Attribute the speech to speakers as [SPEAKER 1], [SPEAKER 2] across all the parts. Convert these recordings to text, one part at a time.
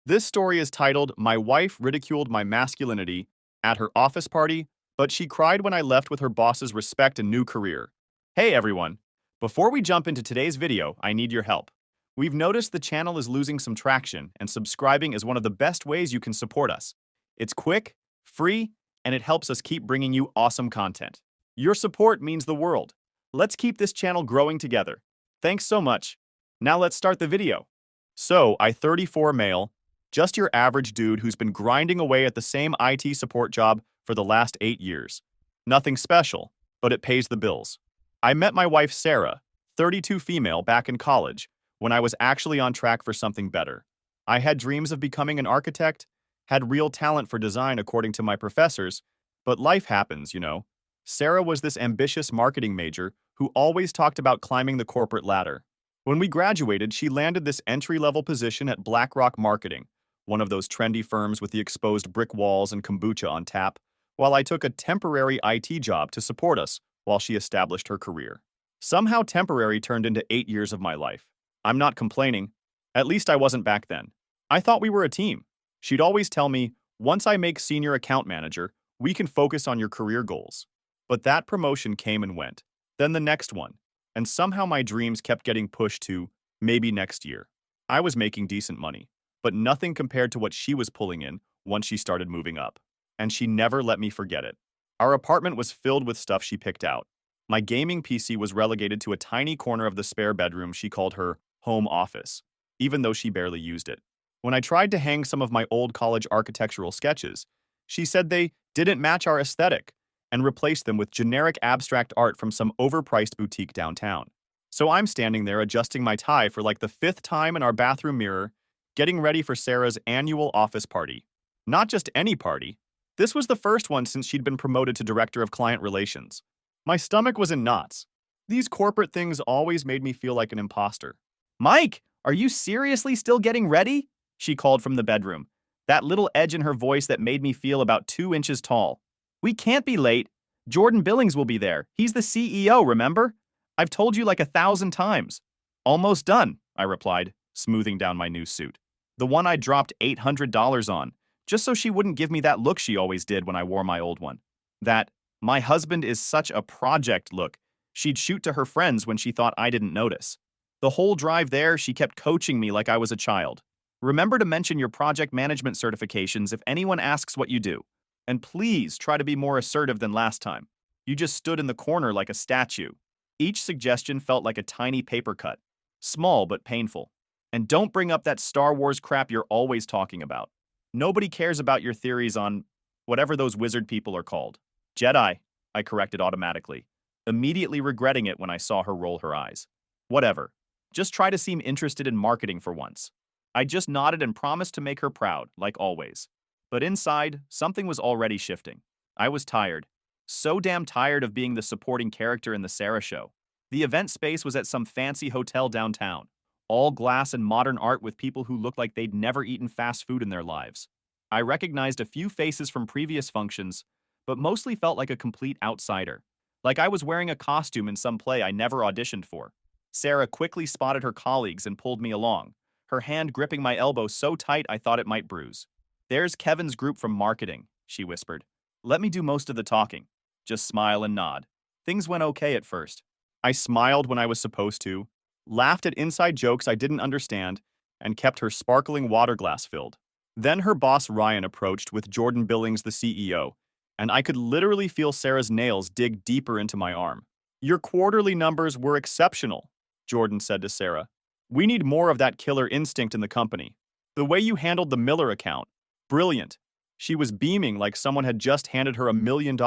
[SPEAKER 1] This story is titled My Wife Ridiculed My Masculinity at Her Office Party, but She Cried When I Left with Her Boss's Respect and New Career. Hey everyone! Before we jump into today's video, I need your help. We've noticed the channel is losing some traction, and subscribing is one of the best ways you can support us. It's quick, free, and it helps us keep bringing you awesome content. Your support means the world. Let's keep this channel growing together. Thanks so much. Now let's start the video. So, I 34 male, just your average dude who's been grinding away at the same IT support job for the last 8 years. Nothing special, but it pays the bills. I met my wife Sarah, 32 female, back in college, when I was actually on track for something better. I had dreams of becoming an architect, had real talent for design according to my professors, but life happens, you know. Sarah was this ambitious marketing major who always talked about climbing the corporate ladder. When we graduated, she landed this entry-level position at BlackRock Marketing, one of those trendy firms with the exposed brick walls and kombucha on tap, while I took a temporary IT job to support us while she established her career. Somehow temporary turned into 8 years of my life. I'm not complaining. At least I wasn't back then. I thought we were a team. She'd always tell me, once I make senior account manager, we can focus on your career goals. But that promotion came and went. Then the next one. And somehow my dreams kept getting pushed to maybe next year. I was making decent money, but nothing compared to what she was pulling in once she started moving up. And she never let me forget it. Our apartment was filled with stuff she picked out. My gaming PC was relegated to a tiny corner of the spare bedroom she called her home office, even though she barely used it. When I tried to hang some of my old college architectural sketches, she said they didn't match our aesthetic and replaced them with generic abstract art from some overpriced boutique downtown. So I'm standing there adjusting my tie for like the 5th time in our bathroom mirror, getting ready for Sarah's annual office party. Not just any party. This was the first one since she'd been promoted to Director of Client Relations. My stomach was in knots. These corporate things always made me feel like an imposter. "Mike, are you seriously still getting ready?" she called from the bedroom, that little edge in her voice that made me feel about 2 inches tall. "We can't be late. Jordan Billings will be there. He's the CEO, remember? I've told you like 1,000 times." "Almost done," I replied, smoothing down my new suit. The one I dropped $800 on, just so she wouldn't give me that look she always did when I wore my old one. That, "my husband is such a project" look she'd shoot to her friends when she thought I didn't notice. The whole drive there, she kept coaching me like I was a child. "Remember to mention your project management certifications if anyone asks what you do. And please try to be more assertive than last time. You just stood in the corner like a statue." Each suggestion felt like a tiny paper cut. Small but painful. "And don't bring up that Star Wars crap you're always talking about. Nobody cares about your theories on whatever those wizard people are called." "Jedi," I corrected automatically, immediately regretting it when I saw her roll her eyes. Whatever. Just try to seem interested in marketing for once. I just nodded and promised to make her proud, like always. But inside, something was already shifting. I was tired. So damn tired of being the supporting character in the Sarah show. The event space was at some fancy hotel downtown. All glass and modern art with people who looked like they'd never eaten fast food in their lives. I recognized a few faces from previous functions, but mostly felt like a complete outsider. Like I was wearing a costume in some play I never auditioned for. Sarah quickly spotted her colleagues and pulled me along, her hand gripping my elbow so tight I thought it might bruise. "There's Kevin's group from marketing," she whispered. "Let me do most of the talking. Just smile and nod." Things went okay at first. I smiled when I was supposed to, laughed at inside jokes I didn't understand, and kept her sparkling water glass filled. Then her boss Ryan approached with Jordan Billings, the CEO, and I could literally feel Sarah's nails dig deeper into my arm. "Your quarterly numbers were exceptional," Jordan said to Sarah. "We need more of that killer instinct in the company. The way you handled the Miller account, brilliant." She was beaming like someone had just handed her $1 million.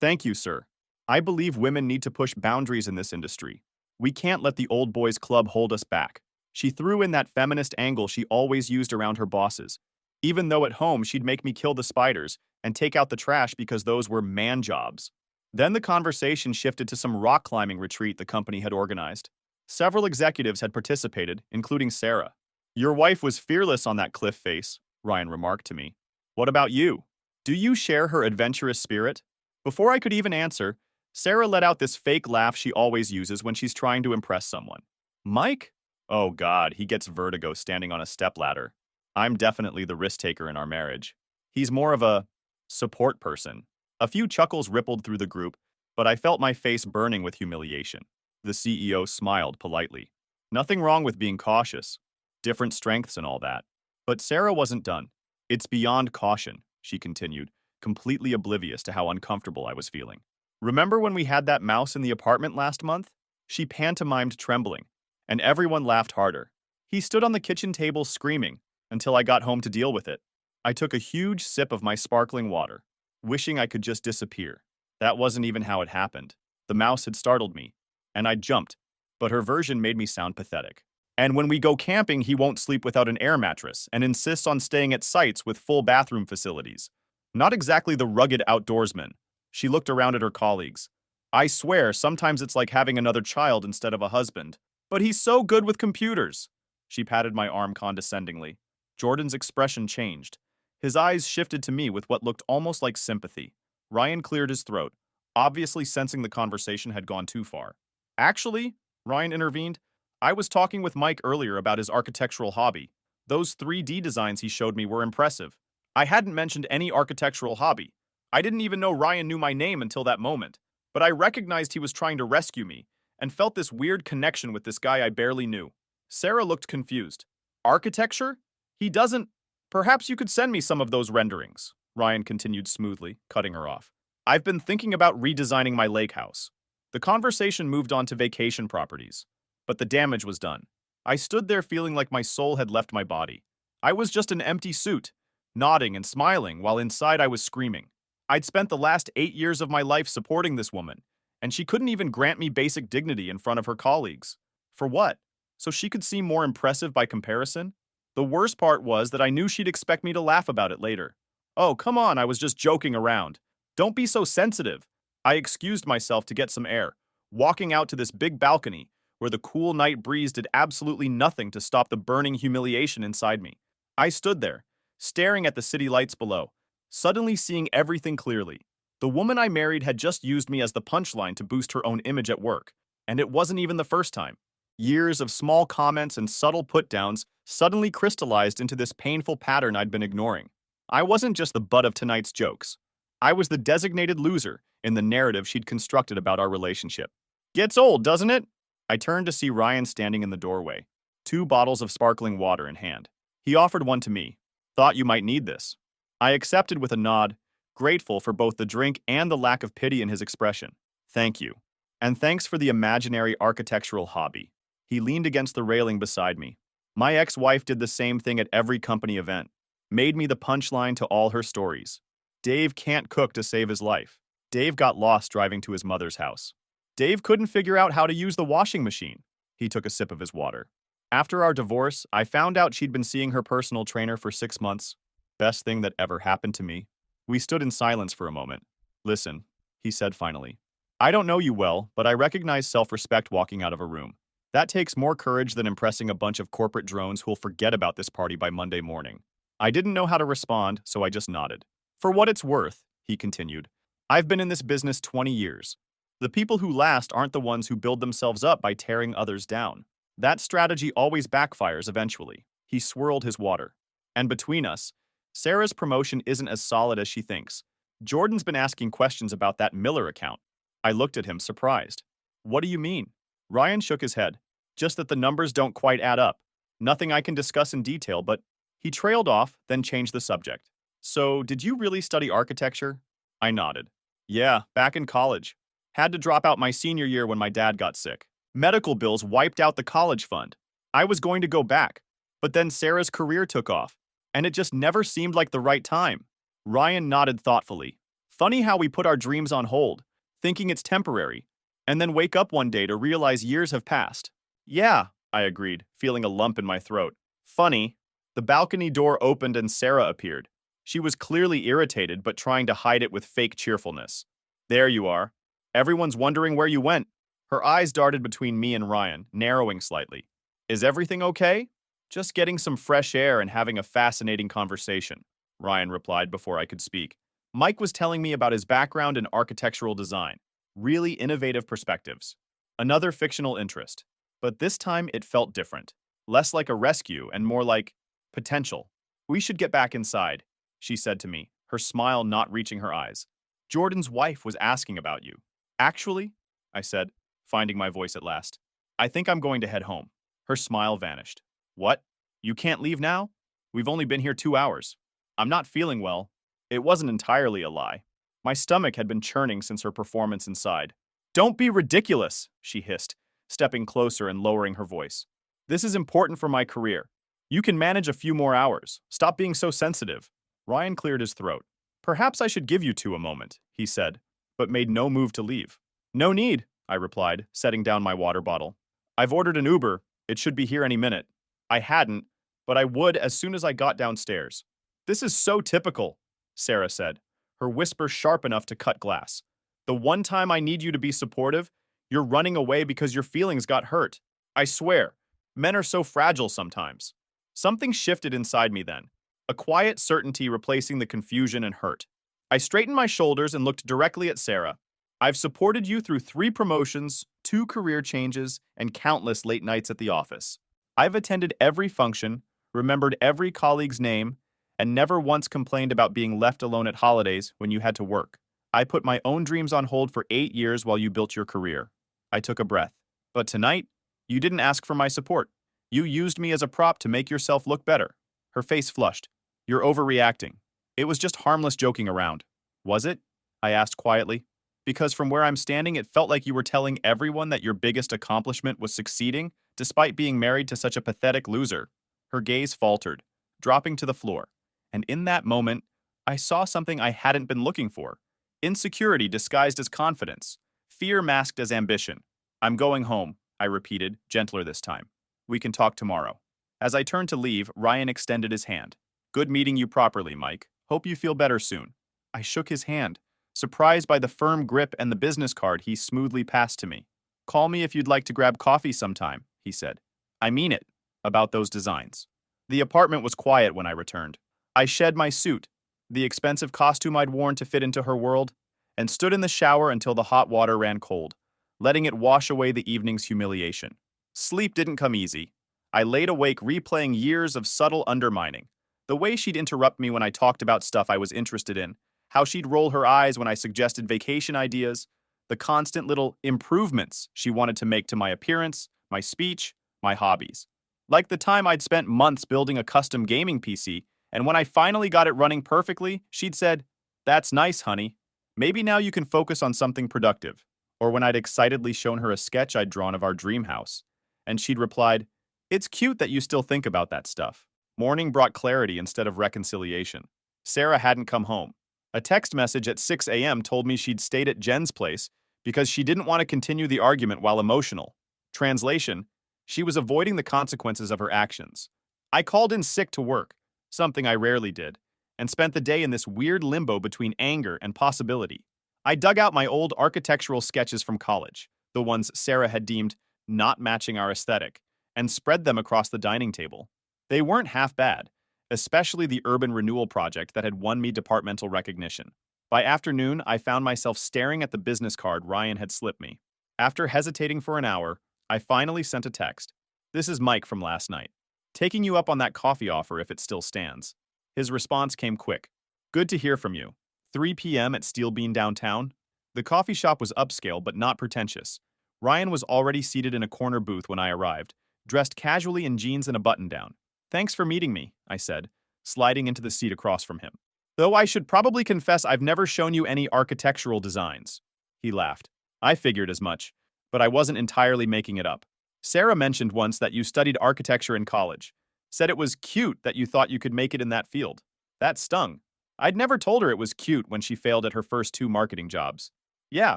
[SPEAKER 1] "Thank you, sir. I believe women need to push boundaries in this industry. We can't let the old boys club hold us back." She threw in that feminist angle she always used around her bosses, even though at home she'd make me kill the spiders and take out the trash because those were man jobs. Then the conversation shifted to some rock climbing retreat the company had organized. Several executives had participated, including Sarah. "Your wife was fearless on that cliff face," Ryan remarked to me. "What about you? Do you share her adventurous spirit?" Before I could even answer, Sarah let out this fake laugh she always uses when she's trying to impress someone. "Mike? Oh God, he gets vertigo standing on a stepladder." I'm definitely the risk taker in our marriage. He's more of a support person. A few chuckles rippled through the group, but I felt my face burning with humiliation. The CEO smiled politely. Nothing wrong with being cautious. Different strengths and all that. But Sarah wasn't done. It's beyond caution, she continued, completely oblivious to how uncomfortable I was feeling. Remember when we had that mouse in the apartment last month? She pantomimed trembling, and everyone laughed harder. He stood on the kitchen table screaming until I got home to deal with it. I took a huge sip of my sparkling water, wishing I could just disappear. That wasn't even how it happened. The mouse had startled me, and I jumped, but her version made me sound pathetic. And when we go camping, he won't sleep without an air mattress and insists on staying at sites with full bathroom facilities. Not exactly the rugged outdoorsman. She looked around at her colleagues. I swear, sometimes it's like having another child instead of a husband. But he's so good with computers. She patted my arm condescendingly. Jordan's expression changed. His eyes shifted to me with what looked almost like sympathy. Ryan cleared his throat, obviously sensing the conversation had gone too far. Actually, Ryan intervened, I was talking with Mike earlier about his architectural hobby. Those 3D designs he showed me were impressive. I hadn't mentioned any architectural hobby. I didn't even know Ryan knew my name until that moment, but I recognized he was trying to rescue me and felt this weird connection with this guy I barely knew. Sarah looked confused. Architecture? He doesn't. Perhaps you could send me some of those renderings, Ryan continued smoothly, cutting her off. I've been thinking about redesigning my lake house. The conversation moved on to vacation properties, but the damage was done. I stood there feeling like my soul had left my body. I was just an empty suit, nodding and smiling while inside I was screaming. I'd spent the last 8 years of my life supporting this woman, and she couldn't even grant me basic dignity in front of her colleagues. For what? So she could seem more impressive by comparison? The worst part was that I knew she'd expect me to laugh about it later. Oh, come on, I was just joking around. Don't be so sensitive. I excused myself to get some air, walking out to this big balcony where the cool night breeze did absolutely nothing to stop the burning humiliation inside me. I stood there, staring at the city lights below, suddenly seeing everything clearly. The woman I married had just used me as the punchline to boost her own image at work, and it wasn't even the first time. Years of small comments and subtle put-downs suddenly crystallized into this painful pattern I'd been ignoring. I wasn't just the butt of tonight's jokes. I was the designated loser in the narrative she'd constructed about our relationship. Gets old, doesn't it? I turned to see Ryan standing in the doorway, 2 bottles of sparkling water in hand. He offered one to me. Thought you might need this. I accepted with a nod, grateful for both the drink and the lack of pity in his expression. Thank you. And thanks for the imaginary architectural hobby. He leaned against the railing beside me. My ex-wife did the same thing at every company event. Made me the punchline to all her stories. Dave can't cook to save his life. Dave got lost driving to his mother's house. Dave couldn't figure out how to use the washing machine. He took a sip of his water. After our divorce, I found out she'd been seeing her personal trainer for 6 months. Best thing that ever happened to me. We stood in silence for a moment. Listen, he said finally. I don't know you well, but I recognize self-respect walking out of a room. That takes more courage than impressing a bunch of corporate drones who'll forget about this party by Monday morning. I didn't know how to respond, so I just nodded. For what it's worth, he continued, I've been in this business 20 years. The people who last aren't the ones who build themselves up by tearing others down. That strategy always backfires eventually. He swirled his water. And between us, Sarah's promotion isn't as solid as she thinks. Jordan's been asking questions about that Miller account. I looked at him, surprised. What do you mean? Ryan shook his head. Just that the numbers don't quite add up. Nothing I can discuss in detail, but he trailed off, then changed the subject. So, did you really study architecture? I nodded. Yeah, back in college. Had to drop out my senior year when my dad got sick. Medical bills wiped out the college fund. I was going to go back, but then Sarah's career took off, and it just never seemed like the right time. Ryan nodded thoughtfully. Funny how we put our dreams on hold, thinking it's temporary, and then wake up one day to realize years have passed. Yeah, I agreed, feeling a lump in my throat. Funny. The balcony door opened and Sarah appeared. She was clearly irritated, but trying to hide it with fake cheerfulness. There you are. Everyone's wondering where you went. Her eyes darted between me and Ryan, narrowing slightly. Is everything okay? Just getting some fresh air and having a fascinating conversation, Ryan replied before I could speak. Mike was telling me about his background in architectural design. Really innovative perspectives. Another fictional interest. But this time it felt different. Less like a rescue and more like potential. We should get back inside, she said to me, her smile not reaching her eyes. Jordan's wife was asking about you. Actually, I said, finding my voice at last, I think I'm going to head home. Her smile vanished. What? You can't leave now? We've only been here 2 hours. I'm not feeling well. It wasn't entirely a lie. My stomach had been churning since her performance inside. Don't be ridiculous, she hissed, stepping closer and lowering her voice. This is important for my career. You can manage a few more hours. Stop being so sensitive. Ryan cleared his throat. Perhaps I should give you two a moment, he said, but made no move to leave. No need, I replied, setting down my water bottle. I've ordered an Uber. It should be here any minute. I hadn't, but I would as soon as I got downstairs. This is so typical, Sarah said, her whisper sharp enough to cut glass. The one time I need you to be supportive, you're running away because your feelings got hurt. I swear, men are so fragile sometimes. Something shifted inside me then, a quiet certainty replacing the confusion and hurt. I straightened my shoulders and looked directly at Sarah. I've supported you through 3 promotions, 2 career changes, and countless late nights at the office. I've attended every function, remembered every colleague's name, and never once complained about being left alone at holidays when you had to work. I put my own dreams on hold for 8 years while you built your career. I took a breath. But tonight, you didn't ask for my support. You used me as a prop to make yourself look better. Her face flushed. You're overreacting. It was just harmless joking around. Was it? I asked quietly. Because from where I'm standing, it felt like you were telling everyone that your biggest accomplishment was succeeding, despite being married to such a pathetic loser. Her gaze faltered, dropping to the floor. And in that moment, I saw something I hadn't been looking for. Insecurity disguised as confidence. Fear masked as ambition. I'm going home, I repeated, gentler this time. We can talk tomorrow. As I turned to leave, Ryan extended his hand. Good meeting you properly, Mike. Hope you feel better soon. I shook his hand, surprised by the firm grip and the business card he smoothly passed to me. Call me if you'd like to grab coffee sometime, he said. I mean it, about those designs. The apartment was quiet when I returned. I shed my suit, the expensive costume I'd worn to fit into her world, and stood in the shower until the hot water ran cold, letting it wash away the evening's humiliation. Sleep didn't come easy. I laid awake replaying years of subtle undermining. The way she'd interrupt me when I talked about stuff I was interested in, how she'd roll her eyes when I suggested vacation ideas, the constant little improvements she wanted to make to my appearance, my speech, my hobbies. Like the time I'd spent months building a custom gaming PC, and when I finally got it running perfectly, she'd said, "That's nice, honey. Maybe now you can focus on something productive." Or when I'd excitedly shown her a sketch I'd drawn of our dream house, and she'd replied, "It's cute that you still think about that stuff." Morning brought clarity instead of reconciliation. Sarah hadn't come home. A text message at 6 a.m. told me she'd stayed at Jen's place because she didn't want to continue the argument while emotional. Translation, she was avoiding the consequences of her actions. I called in sick to work, something I rarely did, and spent the day in this weird limbo between anger and possibility. I dug out my old architectural sketches from college, the ones Sarah had deemed not matching our aesthetic, and spread them across the dining table. They weren't half bad, especially the urban renewal project that had won me departmental recognition. By afternoon, I found myself staring at the business card Ryan had slipped me. After hesitating for an hour, I finally sent a text. "This is Mike from last night. Taking you up on that coffee offer if it still stands." His response came quick. "Good to hear from you. 3 p.m. at Steel Bean downtown?" The coffee shop was upscale but not pretentious. Ryan was already seated in a corner booth when I arrived, dressed casually in jeans and a button-down. "Thanks for meeting me," I said, sliding into the seat across from him. "Though I should probably confess I've never shown you any architectural designs." He laughed. "I figured as much, but I wasn't entirely making it up. Sarah mentioned once that you studied architecture in college. Said it was cute that you thought you could make it in that field. That stung. I'd never told her it was cute when she failed at her first 2 marketing jobs." "Yeah,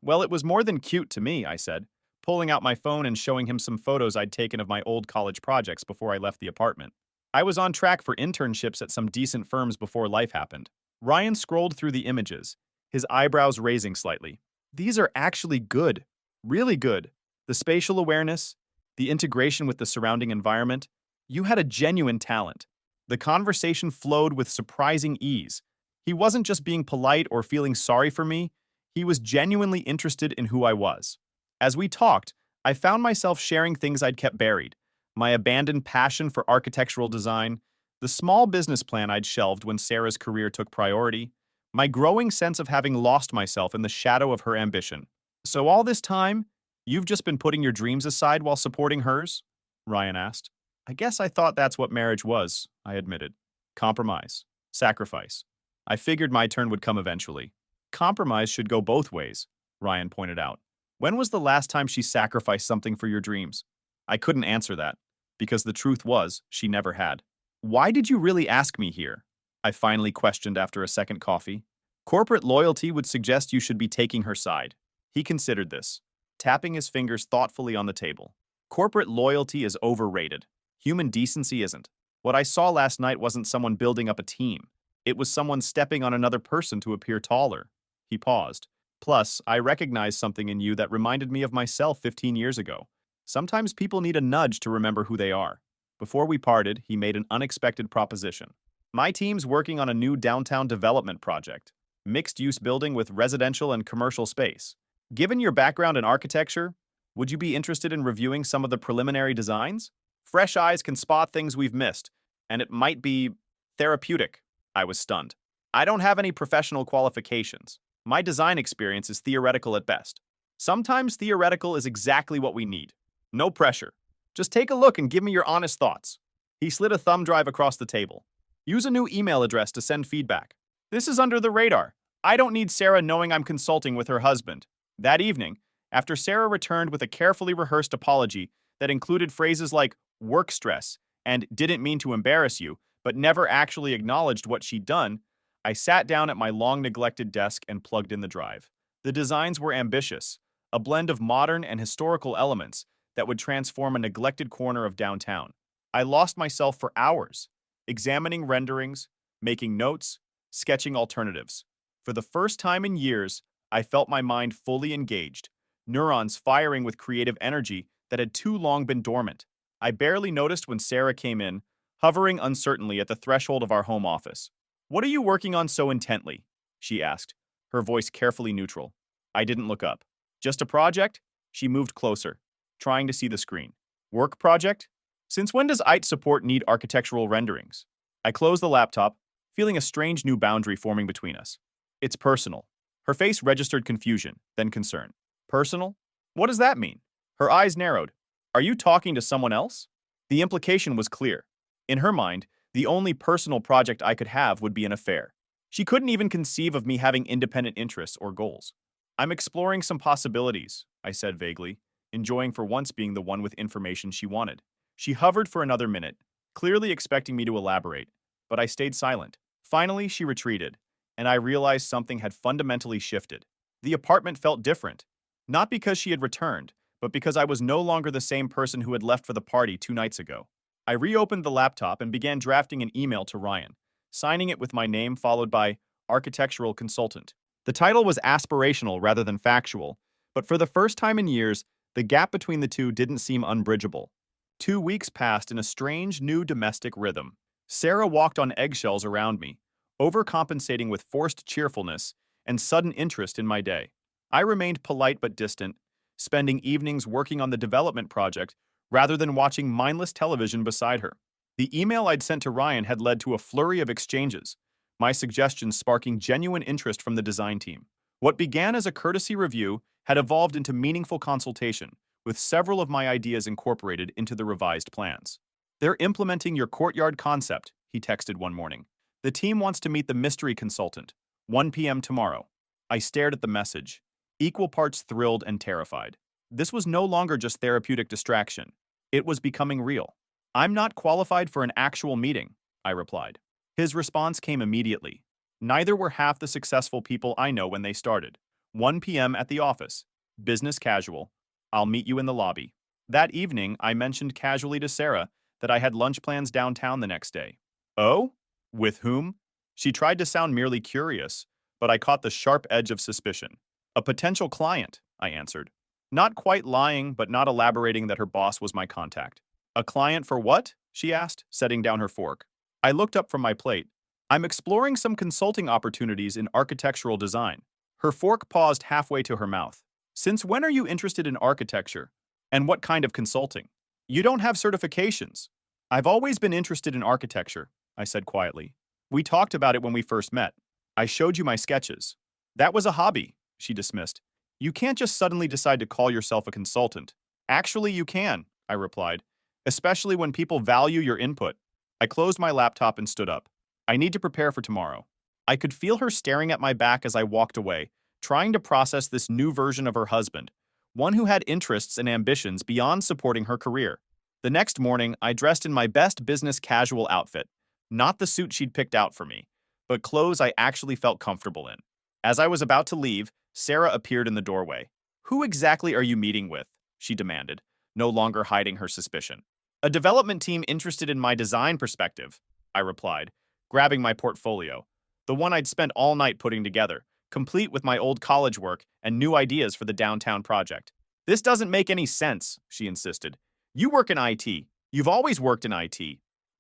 [SPEAKER 1] well, it was more than cute to me," I said, pulling out my phone and showing him some photos I'd taken of my old college projects before I left the apartment. I was on track for internships at some decent firms before life happened. Ryan scrolled through the images, his eyebrows raising slightly. "These are actually good. Really good. The spatial awareness, the integration with the surrounding environment. You had a genuine talent." The conversation flowed with surprising ease. He wasn't just being polite or feeling sorry for me, he was genuinely interested in who I was. As we talked, I found myself sharing things I'd kept buried. My abandoned passion for architectural design, The small business plan I'd shelved when Sarah's career took priority, my growing sense of having lost myself in the shadow of her ambition. So all this time, you've just been putting your dreams aside while supporting hers? Ryan asked. I guess I thought that's what marriage was, I admitted. Compromise. Sacrifice. I figured my turn would come eventually. Compromise should go both ways, Ryan pointed out. When was the last time she sacrificed something for your dreams? I couldn't answer that, because the truth was, she never had. Why did you really ask me here? I finally questioned after a second coffee. Corporate loyalty would suggest you should be taking her side. He considered this, tapping his fingers thoughtfully on the table. Corporate loyalty is overrated. Human decency isn't. What I saw last night wasn't someone building up a team. It was someone stepping on another person to appear taller. He paused. Plus, I recognized something in you that reminded me of myself 15 years ago. Sometimes people need a nudge to remember who they are. Before we parted, he made an unexpected proposition. My team's working on a new downtown development project, mixed-use building with residential and commercial space. Given your background in architecture, would you be interested in reviewing some of the preliminary designs? Fresh eyes can spot things we've missed, and it might be therapeutic. I was stunned. I don't have any professional qualifications. My design experience is theoretical at best. Sometimes theoretical is exactly what we need. No pressure. Just take a look and give me your honest thoughts. He slid a thumb drive across the table. Use a new email address to send feedback. This is under the radar. I don't need Sarah knowing I'm consulting with her husband. That evening, after Sarah returned with a carefully rehearsed apology that included phrases like work stress and didn't mean to embarrass you, but never actually acknowledged what she'd done, I sat down at my long-neglected desk and plugged in the drive. The designs were ambitious, a blend of modern and historical elements that would transform a neglected corner of downtown. I lost myself for hours, examining renderings, making notes, sketching alternatives. For the first time in years, I felt my mind fully engaged, neurons firing with creative energy that had too long been dormant. I barely noticed when Sarah came in, hovering uncertainly at the threshold of our home office. "What are you working on so intently?" she asked, her voice carefully neutral. I didn't look up. "Just a project?" She moved closer, trying to see the screen. "Work project? Since when does IT support need architectural renderings?" I closed the laptop, feeling a strange new boundary forming between us. "It's personal." Her face registered confusion, then concern. "Personal? What does that mean?" Her eyes narrowed. "Are you talking to someone else?" The implication was clear. In her mind, the only personal project I could have would be an affair. She couldn't even conceive of me having independent interests or goals. "I'm exploring some possibilities," I said vaguely, enjoying for once being the one with information she wanted. She hovered for another minute, clearly expecting me to elaborate, but I stayed silent. Finally, she retreated, and I realized something had fundamentally shifted. The apartment felt different, not because she had returned, but because I was no longer the same person who had left for the party 2 nights ago. I reopened the laptop and began drafting an email to Ryan, signing it with my name followed by architectural consultant. The title was aspirational rather than factual, but for the first time in years, the gap between the two didn't seem unbridgeable. 2 weeks passed in a strange new domestic rhythm. Sarah walked on eggshells around me, overcompensating with forced cheerfulness and sudden interest in my day. I remained polite but distant, spending evenings working on the development project rather than watching mindless television beside her. The email I'd sent to Ryan had led to a flurry of exchanges, my suggestions sparking genuine interest from the design team. What began as a courtesy review had evolved into meaningful consultation, with several of my ideas incorporated into the revised plans. "They're implementing your courtyard concept," he texted one morning. "The team wants to meet the mystery consultant, 1 p.m. tomorrow." I stared at the message, equal parts thrilled and terrified. This was no longer just therapeutic distraction. It was becoming real. "I'm not qualified for an actual meeting," I replied. His response came immediately. "Neither were half the successful people I know when they started. 1 p.m. at the office. Business casual. I'll meet you in the lobby." That evening, I mentioned casually to Sarah that I had lunch plans downtown the next day. "Oh? With whom?" She tried to sound merely curious, but I caught the sharp edge of suspicion. "A potential client," I answered. Not quite lying, but not elaborating that her boss was my contact. "A client for what?" she asked, setting down her fork. I looked up from my plate. "I'm exploring some consulting opportunities in architectural design." Her fork paused halfway to her mouth. "Since when are you interested in architecture? And what kind of consulting?" "You don't have certifications." "I've always been interested in architecture," I said quietly. We talked about it when we first met. I showed you my sketches. That was a hobby, she dismissed. You can't just suddenly decide to call yourself a consultant. Actually, you can, I replied, especially when people value your input. I closed my laptop and stood up. I need to prepare for tomorrow. I could feel her staring at my back as I walked away, trying to process this new version of her husband, one who had interests and ambitions beyond supporting her career. The next morning, I dressed in my best business casual outfit, not the suit she'd picked out for me, but clothes I actually felt comfortable in. As I was about to leave, Sarah appeared in the doorway. Who exactly are you meeting with? She demanded, no longer hiding her suspicion. A development team interested in my design perspective, I replied, grabbing my portfolio, the one I'd spent all night putting together, complete with my old college work and new ideas for the downtown project. This doesn't make any sense, she insisted. You work in IT. You've always worked in IT.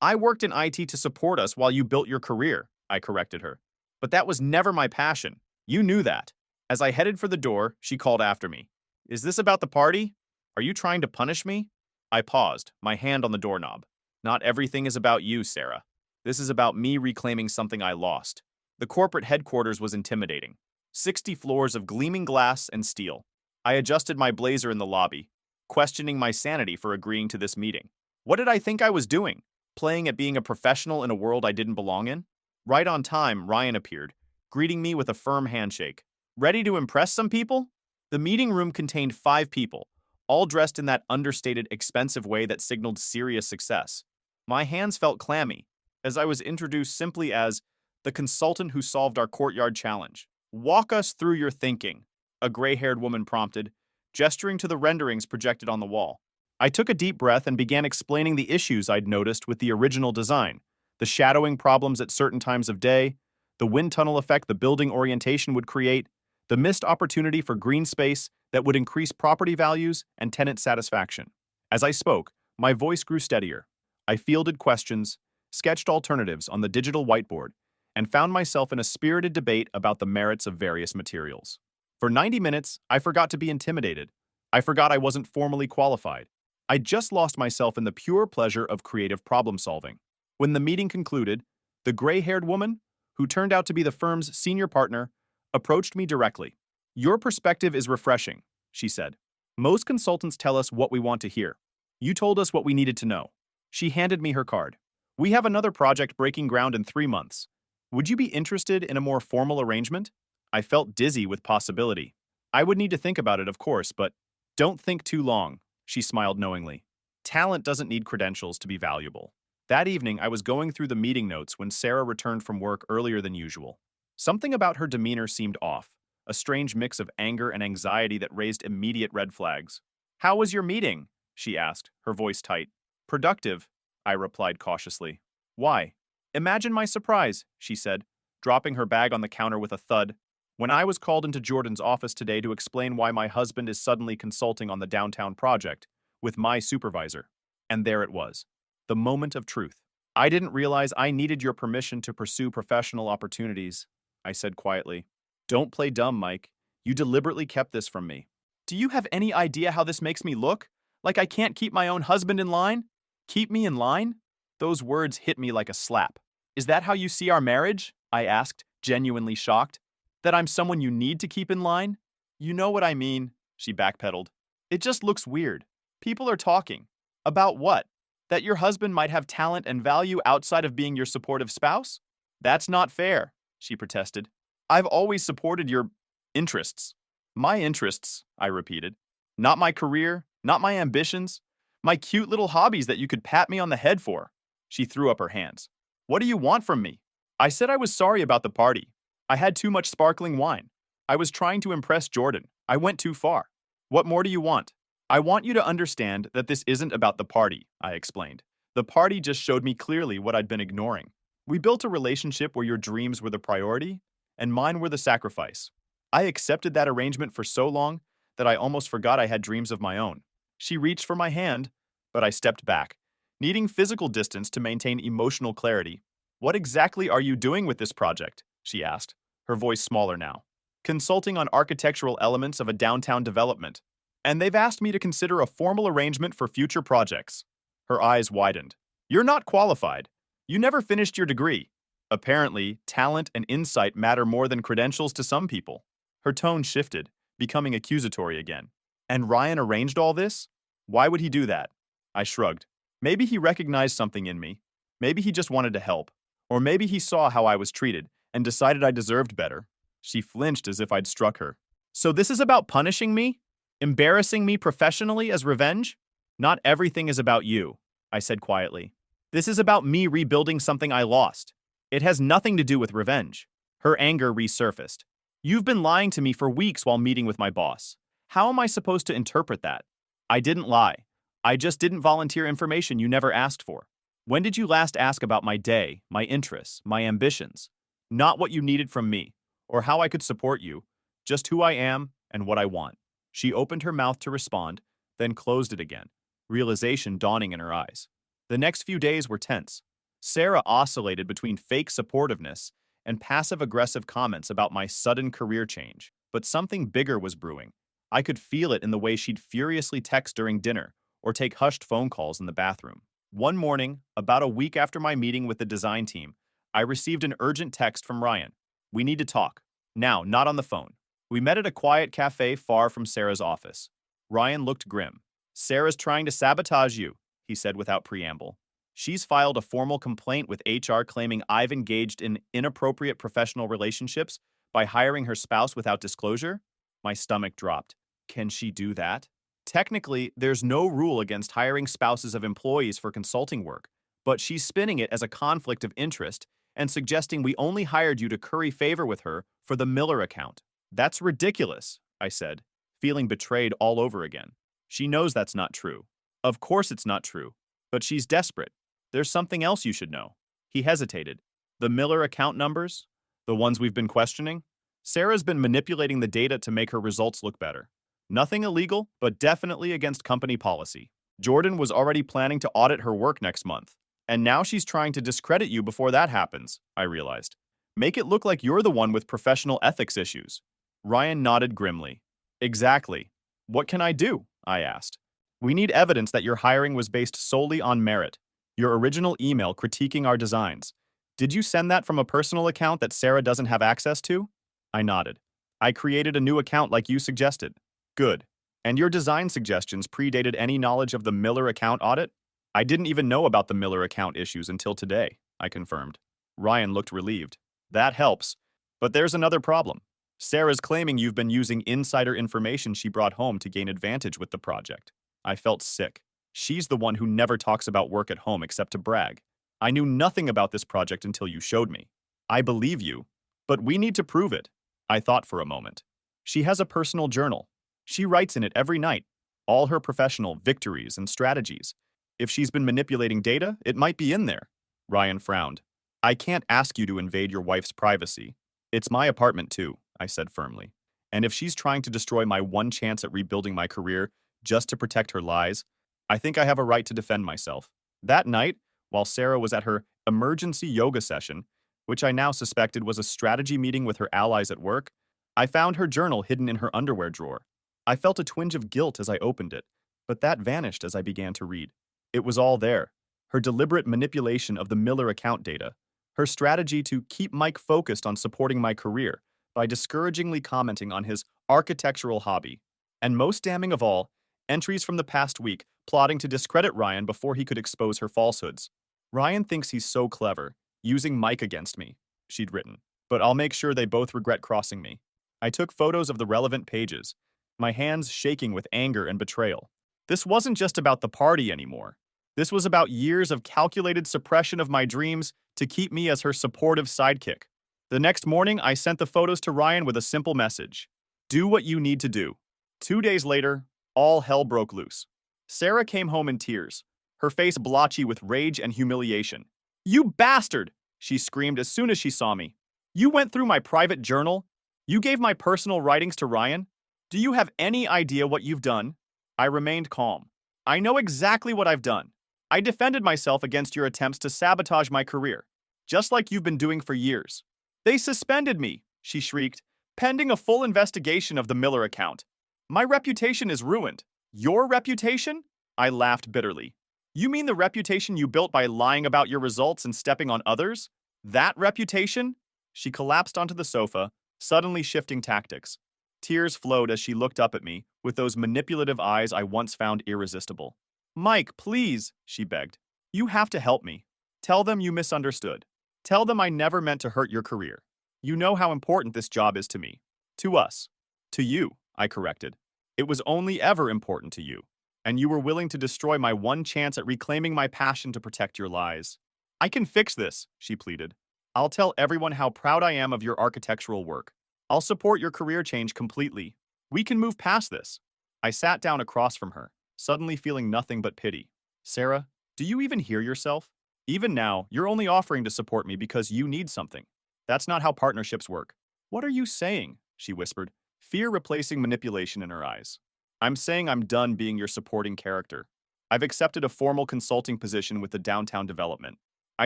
[SPEAKER 1] I worked in IT to support us while you built your career, I corrected her. But that was never my passion. You knew that. As I headed for the door, she called after me. Is this about the party? Are you trying to punish me? I paused, my hand on the doorknob. Not everything is about you, Sarah. This is about me reclaiming something I lost. The corporate headquarters was intimidating. 60 floors of gleaming glass and steel. I adjusted my blazer in the lobby, questioning my sanity for agreeing to this meeting. What did I think I was doing? Playing at being a professional in a world I didn't belong in? Right on time, Ryan appeared, greeting me with a firm handshake. Ready to impress some people? The meeting room contained 5 people, all dressed in that understated, expensive way that signaled serious success. My hands felt clammy, as I was introduced simply as the consultant who solved our courtyard challenge. Walk us through your thinking, a gray-haired woman prompted, gesturing to the renderings projected on the wall. I took a deep breath and began explaining the issues I'd noticed with the original design, the shadowing problems at certain times of day, the wind tunnel effect the building orientation would create, the missed opportunity for green space that would increase property values and tenant satisfaction. As I spoke, my voice grew steadier. I fielded questions, sketched alternatives on the digital whiteboard, and found myself in a spirited debate about the merits of various materials. For 90 minutes, I forgot to be intimidated. I forgot I wasn't formally qualified. I just lost myself in the pure pleasure of creative problem-solving. When the meeting concluded, the gray-haired woman, who turned out to be the firm's senior partner, approached me directly. Your perspective is refreshing, she said. Most consultants tell us what we want to hear. You told us what we needed to know. She handed me her card. We have another project breaking ground in 3 months. Would you be interested in a more formal arrangement? I felt dizzy with possibility. I would need to think about it, of course, but don't think too long, she smiled knowingly. Talent doesn't need credentials to be valuable. That evening, I was going through the meeting notes when Sarah returned from work earlier than usual. Something about her demeanor seemed off, a strange mix of anger and anxiety that raised immediate red flags. How was your meeting? She asked, her voice tight. Productive, I replied cautiously. Why? Imagine my surprise, she said, dropping her bag on the counter with a thud. When I was called into Jordan's office today to explain why my husband is suddenly consulting on the downtown project with my supervisor. And there it was, the moment of truth. I didn't realize I needed your permission to pursue professional opportunities, I said quietly. Don't play dumb, Mike. You deliberately kept this from me. Do you have any idea how this makes me look? Like I can't keep my own husband in line? Keep me in line? Those words hit me like a slap. Is that how you see our marriage? I asked, genuinely shocked. That I'm someone you need to keep in line? You know what I mean, she backpedaled. It just looks weird. People are talking. About what? That your husband might have talent and value outside of being your supportive spouse? That's not fair, she protested. I've always supported your interests. My interests, I repeated. Not my career, not my ambitions, my cute little hobbies that you could pat me on the head for. She threw up her hands. What do you want from me? I said I was sorry about the party. I had too much sparkling wine. I was trying to impress Jordan. I went too far. What more do you want? I want you to understand that this isn't about the party, I explained. The party just showed me clearly what I'd been ignoring. We built a relationship where your dreams were the priority, and mine were the sacrifice. I accepted that arrangement for so long that I almost forgot I had dreams of my own. She reached for my hand, but I stepped back, needing physical distance to maintain emotional clarity. What exactly are you doing with this project? She asked, her voice smaller now. Consulting on architectural elements of a downtown development. And they've asked me to consider a formal arrangement for future projects. Her eyes widened. You're not qualified. You never finished your degree. Apparently, talent and insight matter more than credentials to some people. Her tone shifted, becoming accusatory again. And Ryan arranged all this? Why would he do that? I shrugged. Maybe he recognized something in me. Maybe he just wanted to help. Or maybe he saw how I was treated and decided I deserved better. She flinched as if I'd struck her. So this is about punishing me? Embarrassing me professionally as revenge? Not everything is about you, I said quietly. This is about me rebuilding something I lost. It has nothing to do with revenge. Her anger resurfaced. You've been lying to me for weeks while meeting with my boss. How am I supposed to interpret that? I didn't lie. I just didn't volunteer information you never asked for. When did you last ask about my day, my interests, my ambitions? Not what you needed from me, or how I could support you, just who I am and what I want. She opened her mouth to respond, then closed it again, realization dawning in her eyes. The next few days were tense. Sarah oscillated between fake supportiveness and passive-aggressive comments about my sudden career change, but something bigger was brewing. I could feel it in the way she'd furiously text during dinner or take hushed phone calls in the bathroom. One morning, about a week after my meeting with the design team, I received an urgent text from Ryan. We need to talk. Now, not on the phone. We met at a quiet cafe far from Sarah's office. Ryan looked grim. Sarah's trying to sabotage you, he said without preamble. She's filed a formal complaint with HR claiming I've engaged in inappropriate professional relationships by hiring her spouse without disclosure? My stomach dropped. Can she do that? Technically, there's no rule against hiring spouses of employees for consulting work, but she's spinning it as a conflict of interest and suggesting we only hired you to curry favor with her for the Miller account. That's ridiculous, I said, feeling betrayed all over again. She knows that's not true. Of course it's not true, but she's desperate. There's something else you should know. He hesitated. The Miller account numbers? The ones we've been questioning? Sarah's been manipulating the data to make her results look better. Nothing illegal, but definitely against company policy. Jordan was already planning to audit her work next month, and now she's trying to discredit you before that happens, I realized. Make it look like you're the one with professional ethics issues. Ryan nodded grimly. Exactly. What can I do? I asked. We need evidence that your hiring was based solely on merit. Your original email critiquing our designs. Did you send that from a personal account that Sarah doesn't have access to? I nodded. I created a new account like you suggested. Good. And your design suggestions predated any knowledge of the Miller account audit? I didn't even know about the Miller account issues until today, I confirmed. Ryan looked relieved. That helps. But there's another problem. Sarah's claiming you've been using insider information she brought home to gain advantage with the project. I felt sick. She's the one who never talks about work at home except to brag. I knew nothing about this project until you showed me. I believe you, but we need to prove it. I thought for a moment. She has a personal journal. She writes in it every night, all her professional victories and strategies. If she's been manipulating data, it might be in there. Ryan frowned. I can't ask you to invade your wife's privacy. It's my apartment too, I said firmly. And if she's trying to destroy my one chance at rebuilding my career just to protect her lies, I think I have a right to defend myself. That night, while Sarah was at her emergency yoga session, which I now suspected was a strategy meeting with her allies at work, I found her journal hidden in her underwear drawer. I felt a twinge of guilt as I opened it, but that vanished as I began to read. It was all there. Her deliberate manipulation of the Miller account data, her strategy to keep Mike focused on supporting my career by discouragingly commenting on his architectural hobby, and most damning of all, entries from the past week plotting to discredit Ryan before he could expose her falsehoods. Ryan thinks he's so clever, using Mike against me, she'd written, but I'll make sure they both regret crossing me. I took photos of the relevant pages, my hands shaking with anger and betrayal. This wasn't just about the party anymore. This was about years of calculated suppression of my dreams to keep me as her supportive sidekick. The next morning, I sent the photos to Ryan with a simple message. Do what you need to do. 2 days later, all hell broke loose. Sarah came home in tears, her face blotchy with rage and humiliation. You bastard! She screamed as soon as she saw me. You went through my private journal? You gave my personal writings to Ryan? Do you have any idea what you've done? I remained calm. I know exactly what I've done. I defended myself against your attempts to sabotage my career, just like you've been doing for years. They suspended me, she shrieked, pending a full investigation of the Miller account. My reputation is ruined. Your reputation? I laughed bitterly. You mean the reputation you built by lying about your results and stepping on others? That reputation? She collapsed onto the sofa, suddenly shifting tactics. Tears flowed as she looked up at me with those manipulative eyes I once found irresistible. Mike, please, she begged. You have to help me. Tell them you misunderstood. Tell them I never meant to hurt your career. You know how important this job is to me. To us. To you, I corrected. It was only ever important to you. And you were willing to destroy my one chance at reclaiming my passion to protect your lies. I can fix this, she pleaded. I'll tell everyone how proud I am of your architectural work. I'll support your career change completely. We can move past this. I sat down across from her, suddenly feeling nothing but pity. Sarah, do you even hear yourself? Even now, you're only offering to support me because you need something. That's not how partnerships work. What are you saying? She whispered, fear replacing manipulation in her eyes. I'm saying I'm done being your supporting character. I've accepted a formal consulting position with the downtown development. I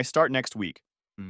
[SPEAKER 1] start next week.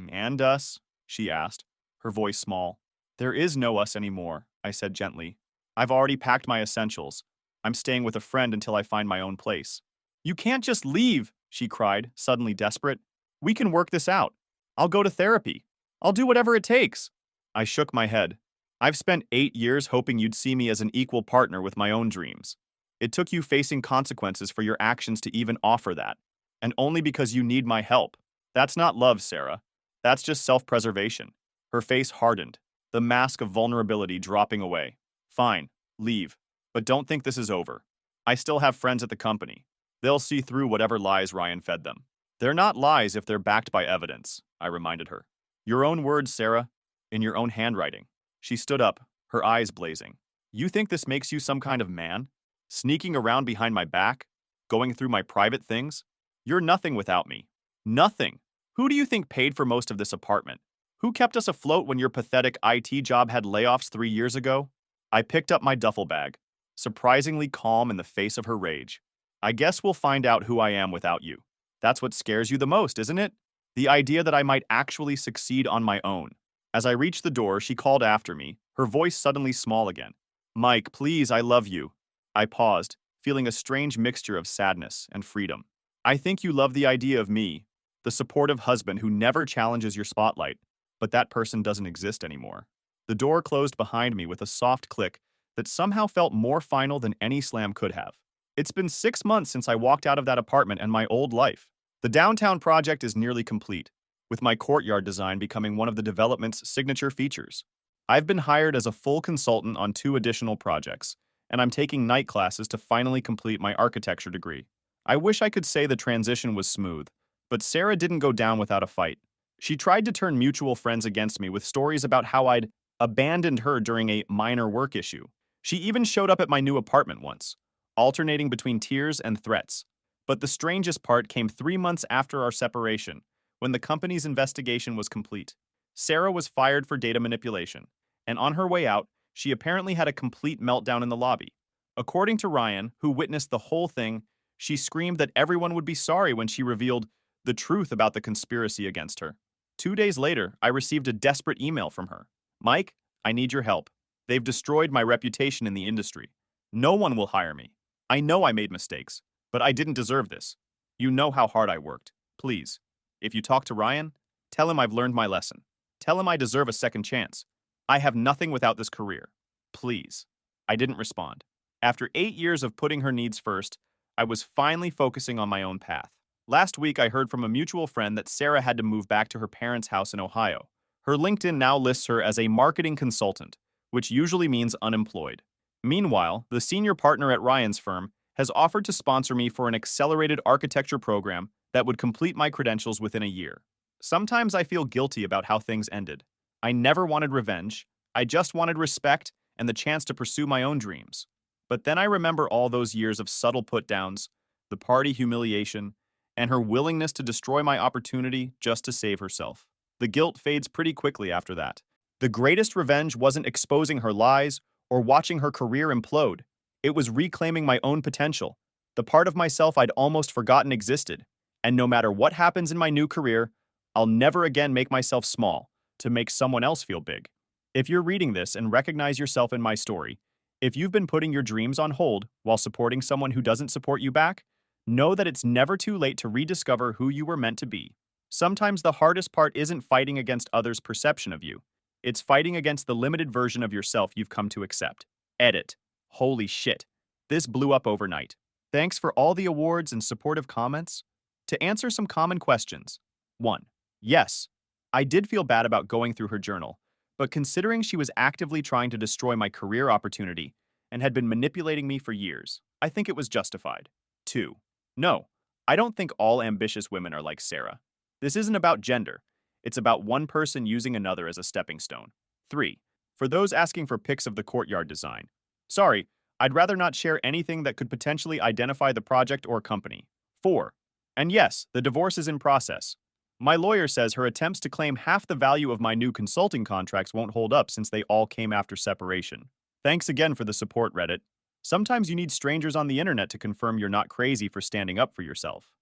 [SPEAKER 1] And us? She asked, her voice small. There is no us anymore, I said gently. I've already packed my essentials. I'm staying with a friend until I find my own place. You can't just leave, she cried, suddenly desperate. We can work this out. I'll go to therapy. I'll do whatever it takes. I shook my head. I've spent 8 years hoping you'd see me as an equal partner with my own dreams. It took you facing consequences for your actions to even offer that. And only because you need my help. That's not love, Sarah. That's just self-preservation. Her face hardened, the mask of vulnerability dropping away. Fine, leave. But don't think this is over. I still have friends at the company. They'll see through whatever lies Ryan fed them. They're not lies if they're backed by evidence, I reminded her. Your own words, Sarah, in your own handwriting. She stood up, her eyes blazing. You think this makes you some kind of man? Sneaking around behind my back? Going through my private things? You're nothing without me. Nothing. Who do you think paid for most of this apartment? Who kept us afloat when your pathetic IT job had layoffs 3 years ago? I picked up my duffel bag, surprisingly calm in the face of her rage. I guess we'll find out who I am without you. That's what scares you the most, isn't it? The idea that I might actually succeed on my own. As I reached the door, she called after me, her voice suddenly small again. Mike, please, I love you. I paused, feeling a strange mixture of sadness and freedom. I think you love the idea of me, the supportive husband who never challenges your spotlight, but that person doesn't exist anymore. The door closed behind me with a soft click that somehow felt more final than any slam could have. It's been 6 months since I walked out of that apartment and my old life. The downtown project is nearly complete, with my courtyard design becoming one of the development's signature features. I've been hired as a full consultant on 2 additional projects, and I'm taking night classes to finally complete my architecture degree. I wish I could say the transition was smooth, but Sarah didn't go down without a fight. She tried to turn mutual friends against me with stories about how I'd abandoned her during a minor work issue. She even showed up at my new apartment once, alternating between tears and threats. But the strangest part came 3 months after our separation, when the company's investigation was complete. Sarah was fired for data manipulation, and on her way out, she apparently had a complete meltdown in the lobby. According to Ryan, who witnessed the whole thing, she screamed that everyone would be sorry when she revealed the truth about the conspiracy against her. 2 days later, I received a desperate email from her. Mike, I need your help. They've destroyed my reputation in the industry. No one will hire me. I know I made mistakes, but I didn't deserve this. You know how hard I worked. Please, if you talk to Ryan, tell him I've learned my lesson. Tell him I deserve a second chance. I have nothing without this career. Please. I didn't respond. After 8 years of putting her needs first, I was finally focusing on my own path. Last week, I heard from a mutual friend that Sarah had to move back to her parents' house in Ohio. Her LinkedIn now lists her as a marketing consultant, which usually means unemployed. Meanwhile, the senior partner at Ryan's firm has offered to sponsor me for an accelerated architecture program that would complete my credentials within a year. Sometimes I feel guilty about how things ended. I never wanted revenge. I just wanted respect and the chance to pursue my own dreams. But then I remember all those years of subtle put-downs, the party humiliation, and her willingness to destroy my opportunity just to save herself. The guilt fades pretty quickly after that. The greatest revenge wasn't exposing her lies or watching her career implode. It was reclaiming my own potential, the part of myself I'd almost forgotten existed. And no matter what happens in my new career, I'll never again make myself small to make someone else feel big. If you're reading this and recognize yourself in my story, if you've been putting your dreams on hold while supporting someone who doesn't support you back, Know that it's never too late to rediscover who you were meant to be. Sometimes the hardest part isn't fighting against others' perception of you. It's fighting against the limited version of yourself you've come to accept. Edit. Holy shit. This blew up overnight. Thanks for all the awards and supportive comments. To answer some common questions. 1. Yes, I did feel bad about going through her journal, but considering she was actively trying to destroy my career opportunity and had been manipulating me for years, I think it was justified. 2. No, I don't think all ambitious women are like Sarah. This isn't about gender. It's about one person using another as a stepping stone. 3. For those asking for pics of the courtyard design. Sorry, I'd rather not share anything that could potentially identify the project or company. 4. And yes, the divorce is in process. My lawyer says her attempts to claim half the value of my new consulting contracts won't hold up since they all came after separation. Thanks again for the support, Reddit. Sometimes you need strangers on the internet to confirm you're not crazy for standing up for yourself.